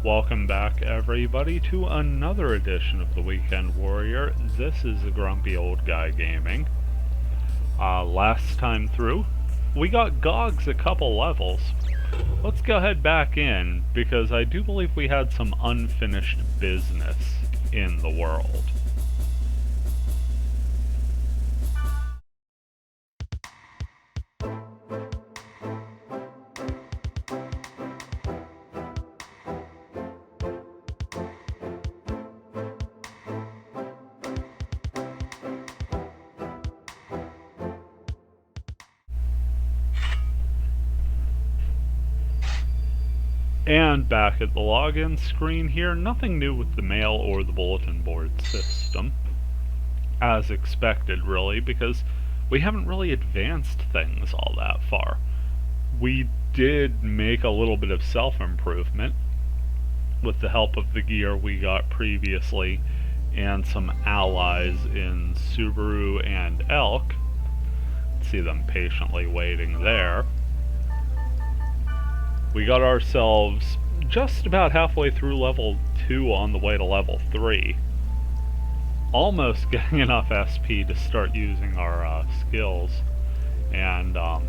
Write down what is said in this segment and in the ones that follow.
Welcome back, everybody, to another edition of the Weekend Warrior. This is the Grumpy Old Guy Gaming. Last time through, we got Gogs a couple levels. Let's go ahead back in, because I do believe we had some unfinished business in the world. And back at the login screen here, nothing new with the mail or the bulletin board system. As expected, really, because we haven't really advanced things all that far. We did make a little bit of self-improvement with the help of the gear we got previously and some allies in Subaru and Elk. See them patiently waiting there. We got ourselves just about halfway through level 2 on the way to level 3. Almost getting enough SP to start using our skills. And our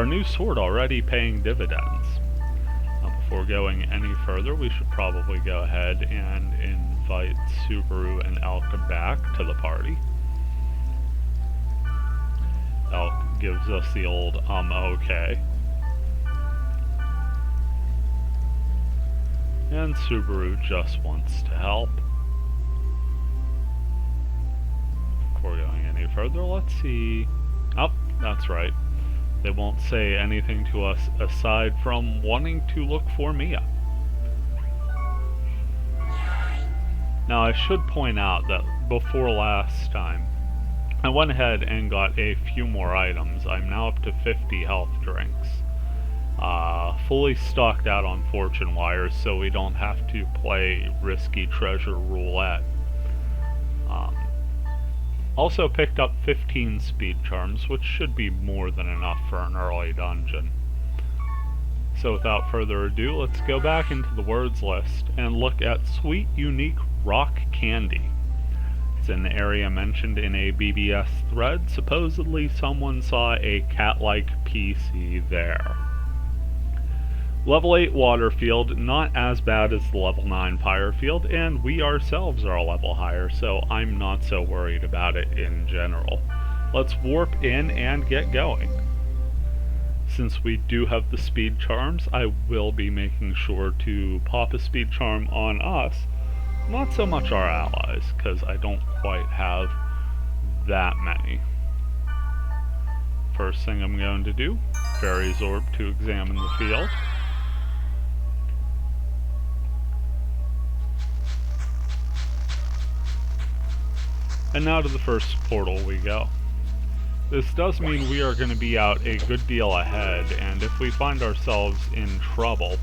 new sword already paying dividends. Before going any further, we should probably go ahead and invite Subaru and Elk back to the party. Elk gives us the old okay. And Subaru just wants to help. Before going any further, let's see. Oh, that's right. They won't say anything to us aside from wanting to look for Mia. Now I should point out that before last time, I went ahead and got a few more items. I'm now up to 50 health drinks. Fully stocked out on fortune wires so we don't have to play risky treasure roulette. Also picked up 15 speed charms, which should be more than enough for an early dungeon. So without further ado, let's go back into the words list and look at Sweet Unique Rock Candy. It's an area mentioned in a BBS thread. Supposedly someone saw a cat-like PC there. Level 8 water field, not as bad as the level 9 fire field, and we ourselves are a level higher, so I'm not so worried about it in general. Let's warp in and get going. Since we do have the speed charms, I will be making sure to pop a speed charm on us, not so much our allies, because I don't quite have that many. First thing I'm going to do, Fairy's Orb to examine the field. And now to the first portal we go. This does mean we are going to be out a good deal ahead, and if we find ourselves in trouble,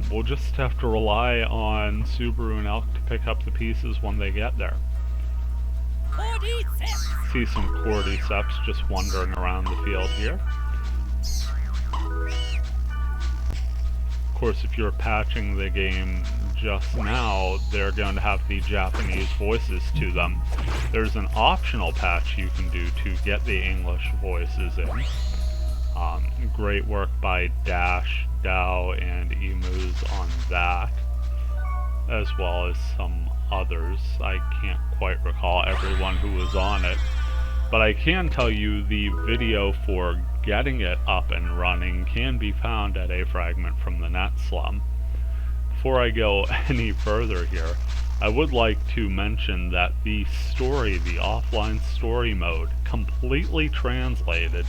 we'll just have to rely on Subaru and Elk to pick up the pieces when they get there. See some cordyceps just wandering around the field here. Of course, if you're patching the game just now, they're going to have the Japanese voices to them. There's an optional patch you can do to get the English voices in. Great work by Dash, Dow, and Emus on that, as well as some others. I can't quite recall everyone who was on it, but I can tell you the video for getting it up and running can be found at a fragment from the net slum. Before I go any further here, I would like to mention that the story, the offline story mode, completely translated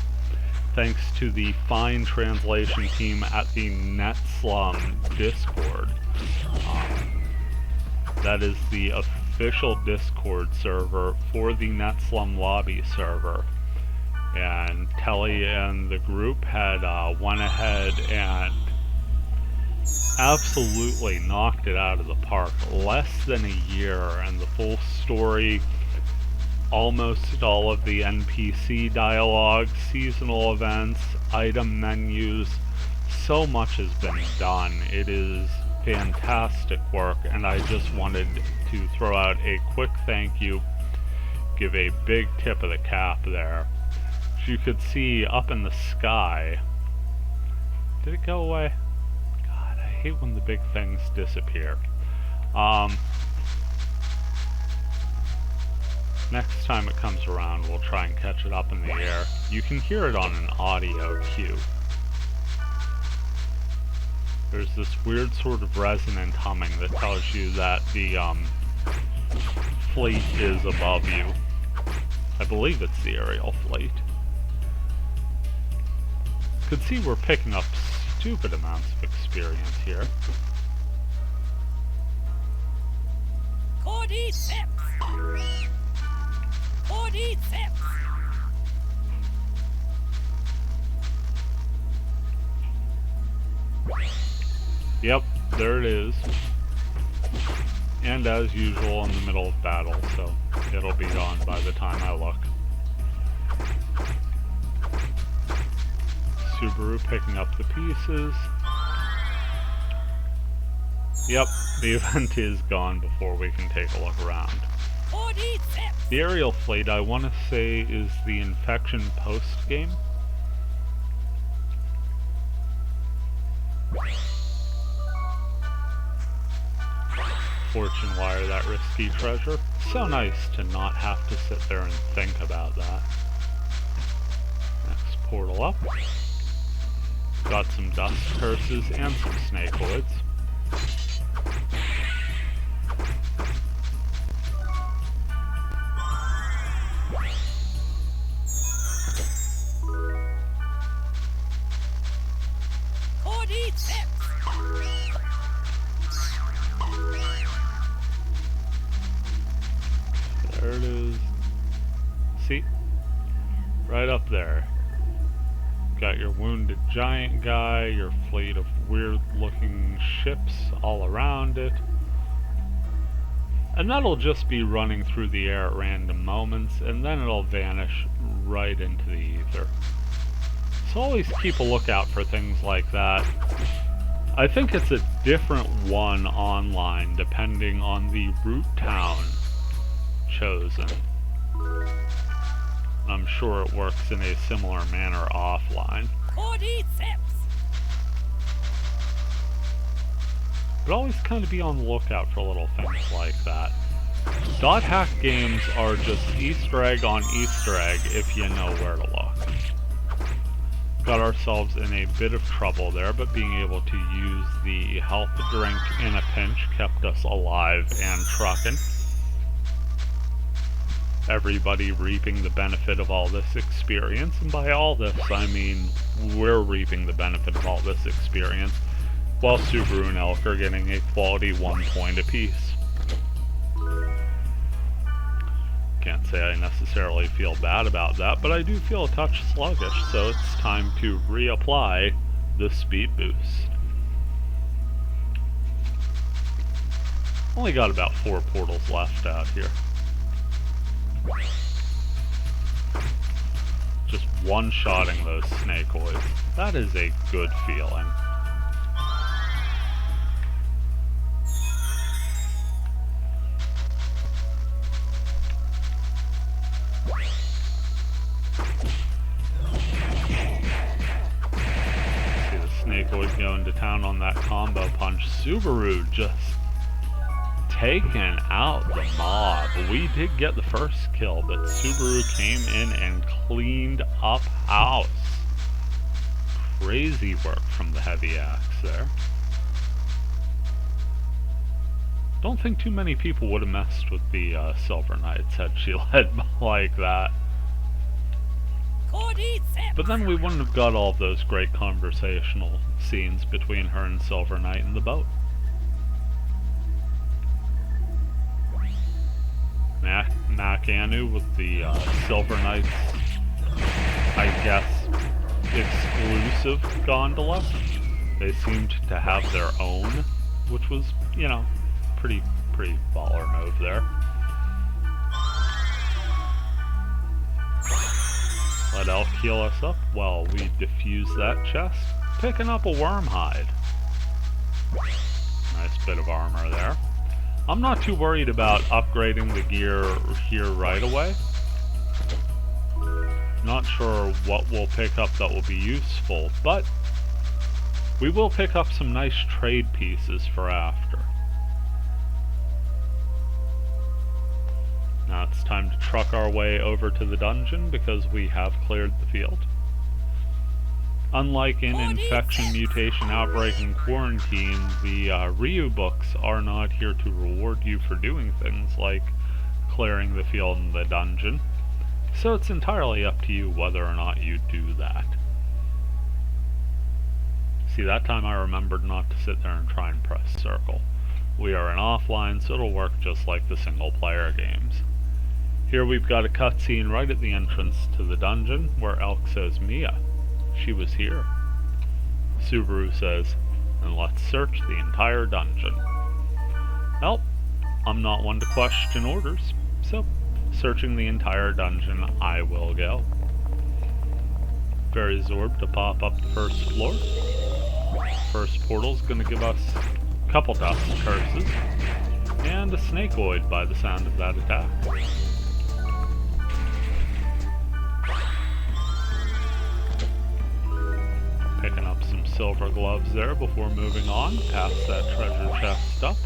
thanks to the fine translation team at the NetSlum Discord. That is the official Discord server for the NetSlum lobby server. And Telly and the group had went ahead and absolutely knocked it out of the park. Less than a year, and the full story, almost all of the NPC dialogue, seasonal events, item menus, so much has been done. It is fantastic work, and I just wanted to throw out a quick thank you, give a big tip of the cap there. As you could see up in the sky, did it go away? God, I hate when the big things disappear. Next time it comes around, we'll try and catch it up in the air. You can hear it on an audio cue. There's this weird sort of resonant humming that tells you that the fleet is above you. I believe it's the aerial fleet. Could see we're picking up stupid amounts of experience here. Yep, there it is. And as usual in the middle of battle, so it'll be gone by the time I look. Subaru picking up the pieces. Yep, the event is gone before we can take a look around. The aerial fleet, I want to say, is the infection post game. Fortune wire that risky treasure. So nice to not have to sit there and think about that. Next portal up. Got some dust curses and some snakeoids. There it is. See? Right up there. Got your wounded giant guy, your fleet of weird looking ships all around it. And that'll just be running through the air at random moments, and then it'll vanish right into the ether. So always keep a lookout for things like that. I think it's a different one online depending on the route town chosen. I'm sure it works in a similar manner offline. But always kind of be on the lookout for little things like that. Dot hack games are just Easter egg on Easter egg if you know where to look. Got ourselves in a bit of trouble there, but being able to use the health drink in a pinch kept us alive and trucking. Everybody reaping the benefit of all this experience, and by all this I mean we're reaping the benefit of all this experience, while Subaru and Elk are getting a quality 1 point apiece. Can't say I necessarily feel bad about that, but I do feel a touch sluggish, so it's time to reapply the speed boost. Only got about 4 portals left out here. Just one-shotting those snakeoids. That is a good feeling. See the snakeoid going to town on that combo punch. Subaru just taken out the mob. We did get the first kill, but Subaru came in and cleaned up house. Crazy work from the heavy axe there. Don't think too many people would have messed with the Silver Knights had she led like that. But then we wouldn't have got all of those great conversational scenes between her and Silver Knight in the boat. Mac Anu with the Silver Knights, I guess, exclusive gondola. They seemed to have their own, which was, you know, pretty baller move there. Let Elk heal us up while we defuse that chest. Picking up a worm hide. Nice bit of armor there. I'm not too worried about upgrading the gear here right away. Not sure what we'll pick up that will be useful, but we will pick up some nice trade pieces for after. Now it's time to truck our way over to the dungeon because we have cleared the field. Unlike in Infection, Mutation, Outbreak, and Quarantine, the Ryu books are not here to reward you for doing things like clearing the field in the dungeon, so it's entirely up to you whether or not you do that. See, that time I remembered not to sit there and try and press circle. We are in offline, so it'll work just like the single-player games. Here we've got a cutscene right at the entrance to the dungeon where Elk says, "Mia, she was here." Subaru says, "And let's search the entire dungeon." Well, I'm not one to question orders, so searching the entire dungeon I will go. Fairy Zorb to pop up the first floor. First portal's gonna give us a couple dust curses, and a snakeoid by the sound of that attack. Picking up some silver gloves there before moving on past that treasure chest up.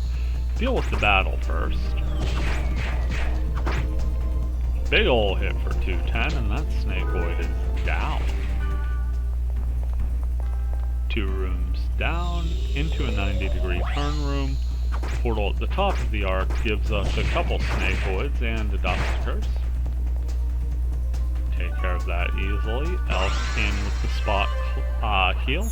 Deal with the battle first. Big ol' hit for 210, and that snakeoid is down. 2 rooms down into a 90-degree turn room. Portal at the top of the arc gives us a couple snakeoids and a dust curse. Take care of that easily. Elk in with the spot heal.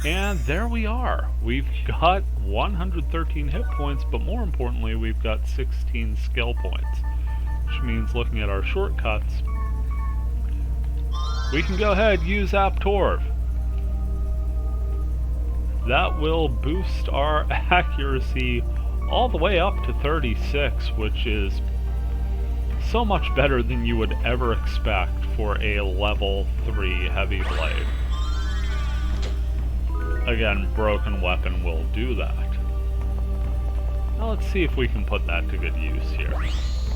And there we are. We've got 113 hit points, but more importantly, we've got 16 skill points. Which means looking at our shortcuts, we can go ahead and use Aptorv. That will boost our accuracy all the way up to 36, which is so much better than you would ever expect for a level 3 heavy blade. Again, broken weapon will do that. Now let's see if we can put that to good use here.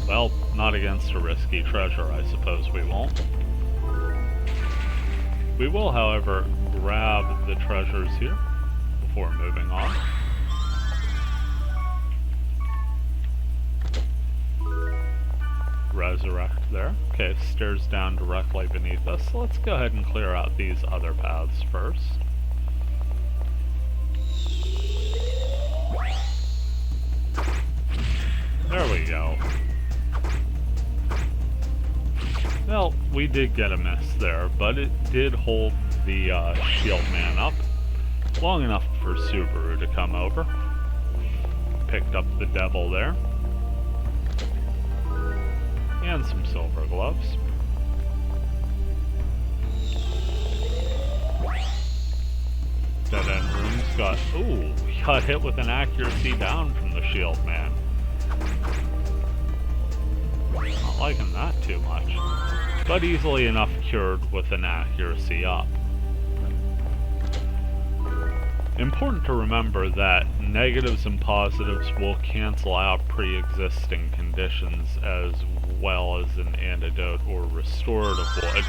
Well, not against a risky treasure, I suppose we won't. We will, however, grab the treasures here before moving on. Resurrect there. Okay, stairs down directly beneath us. So let's go ahead and clear out these other paths first. There we go. Well, we did get a miss there, but it did hold the shield man up long enough for Subaru to come over. Picked up the devil there. And some silver gloves. Dead end rooms got... Ooh, we got hit with an accuracy down from the shield man. Not liking that too much. But easily enough cured with an accuracy up. Important to remember that negatives and positives will cancel out pre-existing conditions as well as an antidote or restorative would.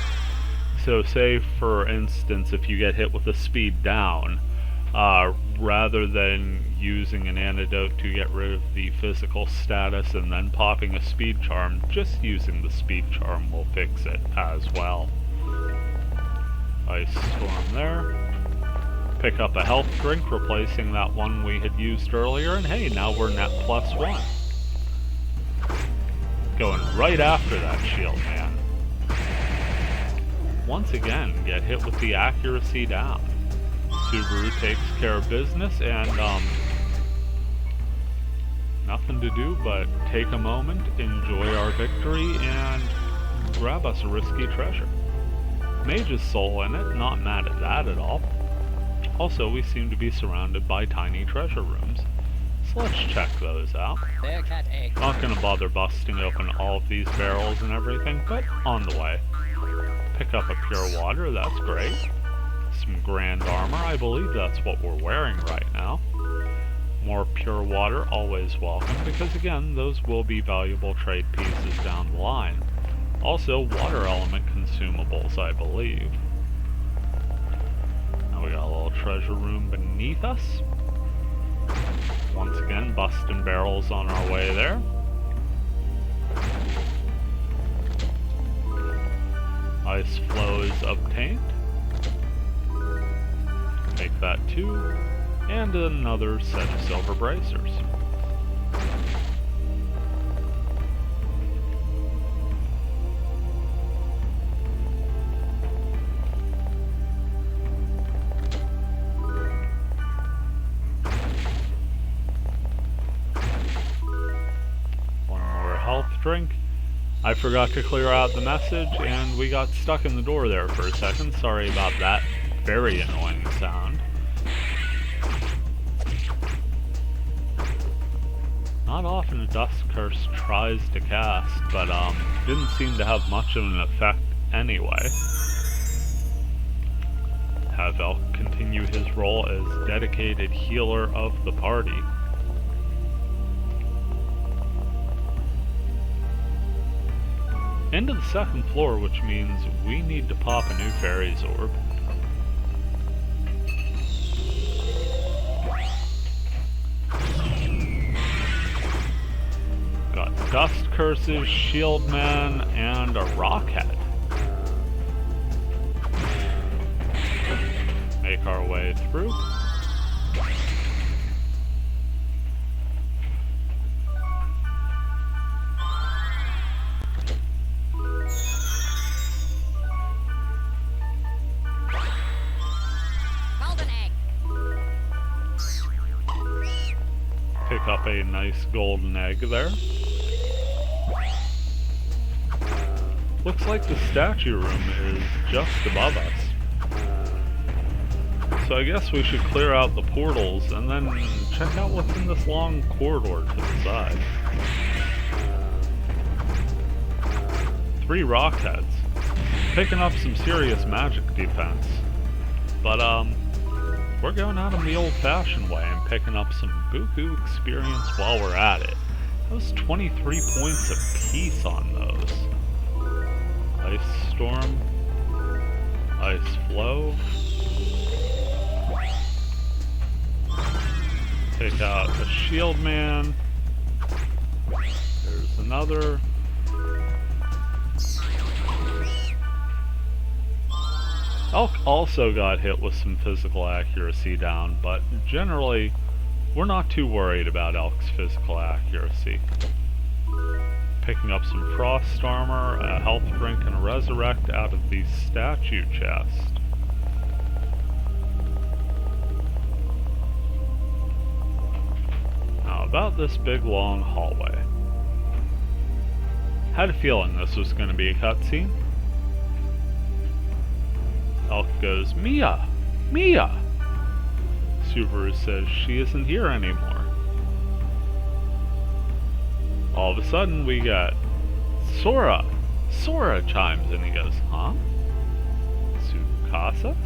So say, for instance, if you get hit with a speed down, rather than using an antidote to get rid of the physical status and then popping a speed charm, just using the speed charm will fix it as well. Ice Storm there. Pick up a health drink, replacing that one we had used earlier, and hey, now we're net +1. Going right after that shield man. Once again, get hit with the accuracy down. Subaru takes care of business, and nothing to do but take a moment, enjoy our victory, and grab us a risky treasure. Mage's Soul in it, not mad at that at all. Also, we seem to be surrounded by tiny treasure rooms, so let's check those out. Not gonna bother busting open all of these barrels and everything, but on the way. Pick up a pure water, that's great. some grand armor. I believe that's what we're wearing right now. More pure water, always welcome, because again, those will be valuable trade pieces down the line. Also, water element consumables, I believe. Now we got a little treasure room beneath us. Once again, busting barrels on our way there. Ice flows obtained. Make that 2. And another set of silver bracers. One more health drink. I forgot to clear out the message, and we got stuck in the door there for a second. Sorry about that very annoying sound. Not often a Dust Curse tries to cast, but didn't seem to have much of an effect anyway. Have Elk continue his role as dedicated healer of the party. Into the 2nd floor, which means we need to pop a new fairy's orb. Got Dust Curses, Shield Man, and a Rockhead. Make our way through. Pick up a nice golden egg there. Looks like the statue room is just above us. So I guess we should clear out the portals and then check out what's in this long corridor to the side. 3 Rockheads. Picking up some serious magic defense. But we're going at them the old-fashioned way and picking up some buku experience while we're at it. That was 23 points apiece on those. Ice Storm. Ice Flow. Take out a Shield Man. There's another. Elk also got hit with some physical accuracy down, but generally, we're not too worried about Elk's physical accuracy. Picking up some Frost Armor, a Health Drink, and a Resurrect out of the statue chest. Now, about this big long hallway. Had a feeling this was going to be a cutscene. Elk goes, Mia! Mia! Subaru says she isn't here anymore. All of a sudden we got Sora! Sora chimes in. He goes, huh? Tsukasa?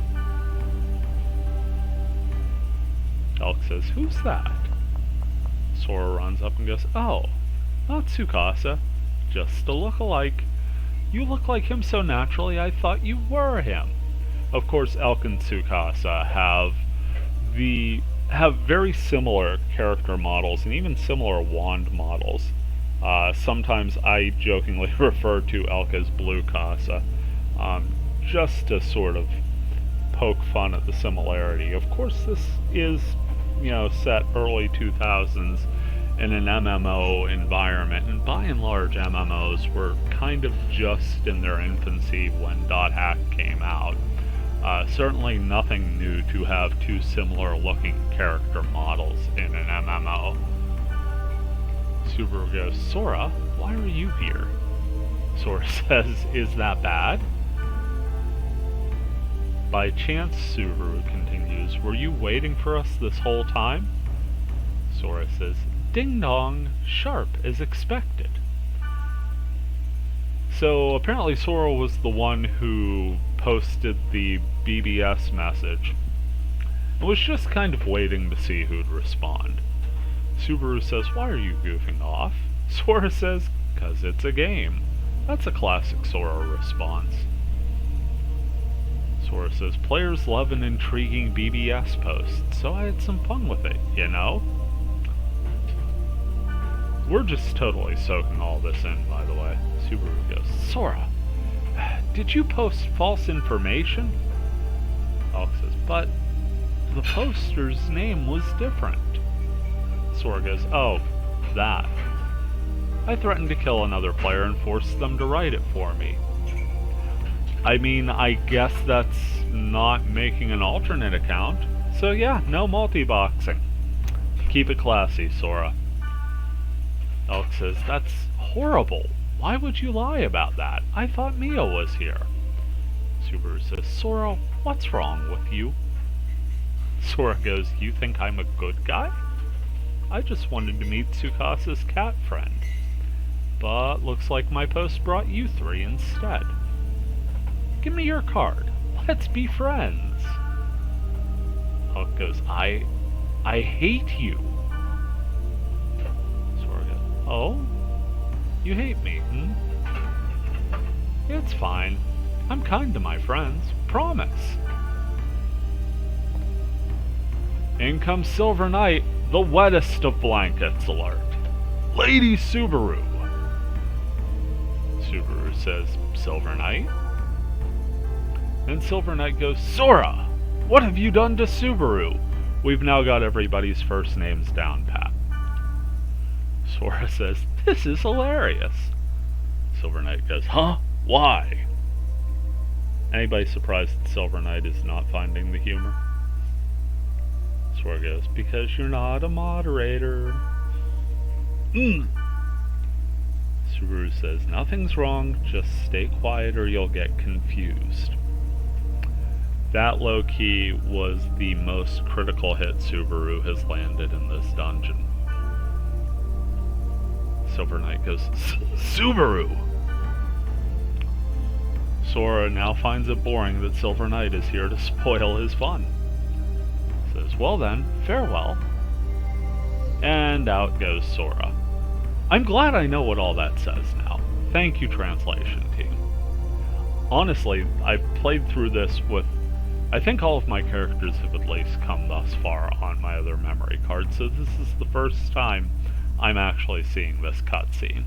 Elk says, who's that? Sora runs up and goes, oh, not Tsukasa, just a look-alike. You look like him so naturally I thought you were him. Of course, Elk and Tsukasa have very similar character models and even similar wand models. Sometimes I jokingly refer to Elk as Blue Casa, just to sort of poke fun at the similarity. Of course, this is, set early 2000s in an MMO environment, and by and large, MMOs were kind of just in their infancy when .hack came out. Certainly nothing new to have 2 similar looking character models in an MMO. Subaru goes, Sora, why are you here? Sora says, is that bad? By chance, Subaru continues, were you waiting for us this whole time? Sora says, ding dong, sharp as expected. So apparently Sora was the one who posted the BBS message. I was just kind of waiting to see who'd respond. Subaru says, "Why are you goofing off?" Sora says, "'Cause it's a game." That's a classic Sora response. Sora says, "Players love an intriguing BBS post, so I had some fun with it, you know?" We're just totally soaking all this in, by the way. Subaru goes, "Sora, did you post false information?" Alex says, "But the poster's name was different." Sora goes, "Oh, that. I threatened to kill another player and force them to write it for me. I mean, I guess that's not making an alternate account. So yeah, no multi-boxing. Keep it classy, Sora." Alex says, "That's horrible. Why would you lie about that? I thought Mia was here." Subaru says, "Sora, what's wrong with you?" Sora goes, "You think I'm a good guy? I just wanted to meet Tsukasa's cat friend. But looks like my post brought you three instead. Give me your card. Let's be friends." Hulk goes, I hate you." Sora goes, "Oh? You hate me, hmm? It's fine. I'm kind to my friends. Promise." In comes Silver Knight, the wettest of blankets alert. "Lady Subaru." Subaru says, "Silver Knight?" And Silver Knight goes, "Sora, what have you done to Subaru?" We've now got everybody's first names down pat. Sora says, "This is hilarious." Silver Knight goes, "Huh? Why?" Anybody surprised that Silver Knight is not finding the humor? Sora goes, "Because you're not a moderator." Subaru says, "Nothing's wrong, just stay quiet or you'll get confused." That low-key was the most critical hit Subaru has landed in this dungeon. Silver Knight goes, "Subaru!" Sora now finds it boring that Silver Knight is here to spoil his fun. Says, "Well then, farewell." And out goes Sora. I'm glad I know what all that says now. Thank you, translation team. Honestly, I've played through this with... I think all of my characters have at least come thus far on my other memory card, so this is the first time I'm actually seeing this cutscene.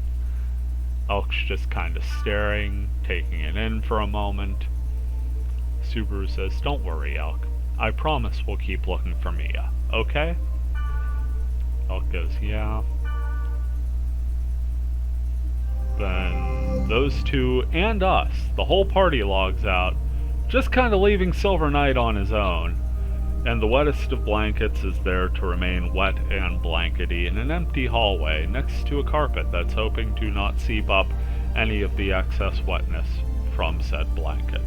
Elk's just kind of staring, taking it in for a moment. Subaru says, "Don't worry, Elk. I promise we'll keep looking for Mia, okay?" Elk goes, "Yeah." Then those two and us, the whole party logs out, just kind of leaving Silver Knight on his own, and the wettest of blankets is there to remain wet and blankety in an empty hallway next to a carpet that's hoping to not seep up any of the excess wetness from said blanket.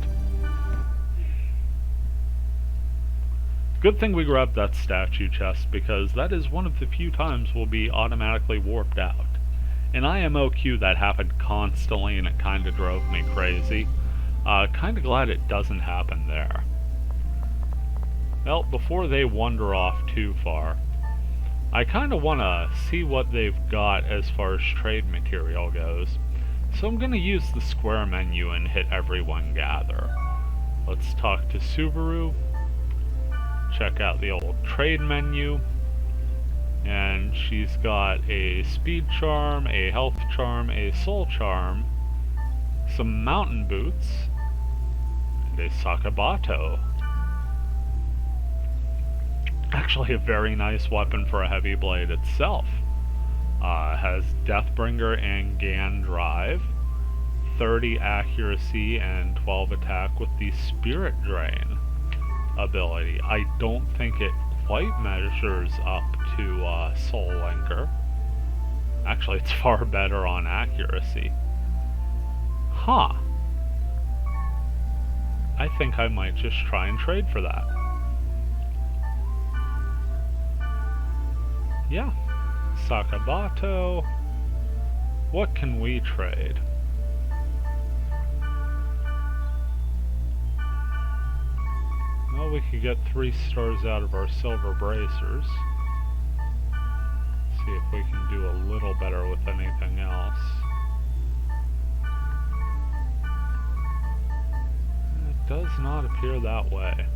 Good thing we grabbed that statue chest, because that is one of the few times we'll be automatically warped out. In IMOQ that happened constantly and it kinda drove me crazy. Kinda glad it doesn't happen there. Well, before they wander off too far, I kinda wanna see what they've got as far as trade material goes. So I'm gonna use the square menu and hit everyone gather. Let's talk to Subaru. Check out the old trade menu. And she's got a speed charm, a health charm, a soul charm, some mountain boots, and a sakabato. Actually a very nice weapon for a heavy blade itself. Has Deathbringer and Gan Drive, 30 accuracy and 12 attack with the Spirit Drain ability. I don't think it quite measures up to Soul Linker. Actually, it's far better on accuracy. Huh. I think I might just try and trade for that. Yeah. Sakabato. What can we trade? Well, we could get 3 stars out of our silver bracers. See if we can do a little better with anything else. It does not appear that way.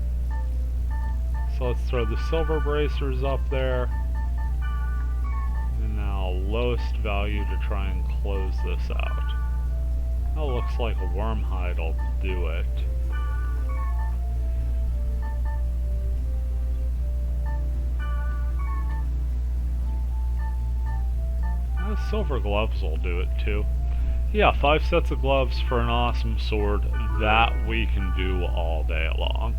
So let's throw the silver bracers up there. And now lowest value to try and close this out. That looks like a worm hide will do it. Silver gloves will do it too. Yeah, 5 sets of gloves for an awesome sword. That we can do all day long.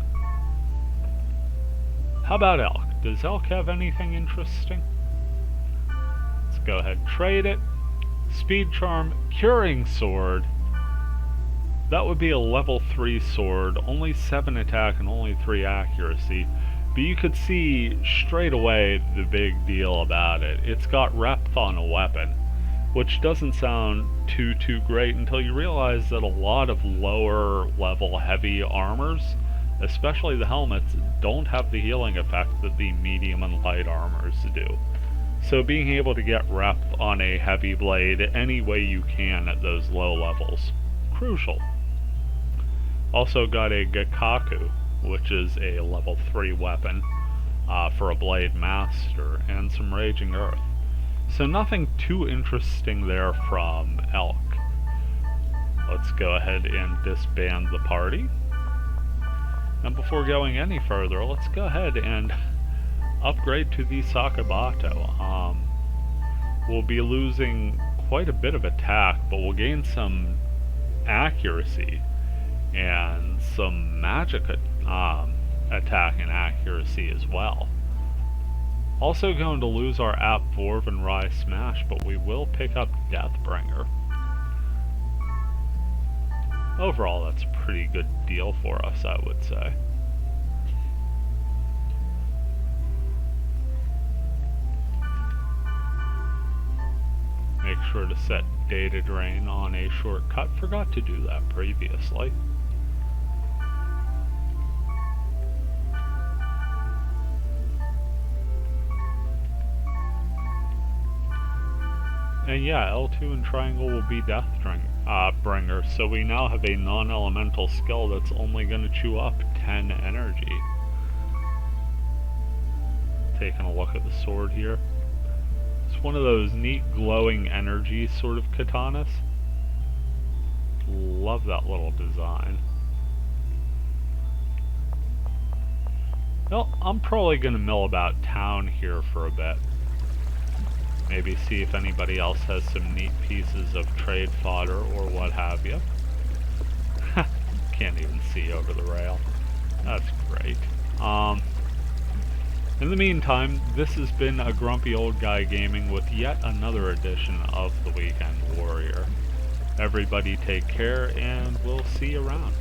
How about elk? Does elk have anything interesting? Let's go ahead and trade it. Speed charm, curing sword. That would be a level 3 sword, only 7 attack and only 3 accuracy. But you could see straight away the big deal about it. It's got rep on a weapon, which doesn't sound too great until you realize that a lot of lower level heavy armors, especially the helmets, don't have the healing effect that the medium and light armors do. So being able to get rep on a heavy blade any way you can at those low levels, crucial. Also got a Gakaku, which is a level 3 weapon for a Blade Master, and some Raging Earth. So nothing too interesting there from elk. Let's go ahead and disband the party. And before going any further, let's go ahead and upgrade to the Sakabato. We'll be losing quite a bit of attack, but we'll gain some accuracy and some magic attack and accuracy as well. Also going to lose our App Vorv and Rye Smash, but we will pick up Deathbringer. Overall, that's a pretty good deal for us, I would say. Make sure to set data drain on a shortcut. Forgot to do that previously. And yeah, L2 and triangle will be Deathbringer, so we now have a non-elemental skill that's only going to chew up 10 energy. Taking a look at the sword here. It's one of those neat glowing energy sort of katanas. Love that little design. Well, I'm probably going to mill about town here for a bit. Maybe see if anybody else has some neat pieces of trade fodder or what have you. Can't even see over the rail. That's great. In the meantime, this has been a Grumpy Old Guy Gaming with yet another edition of the Weekend Warrior. Everybody take care, and we'll see you around.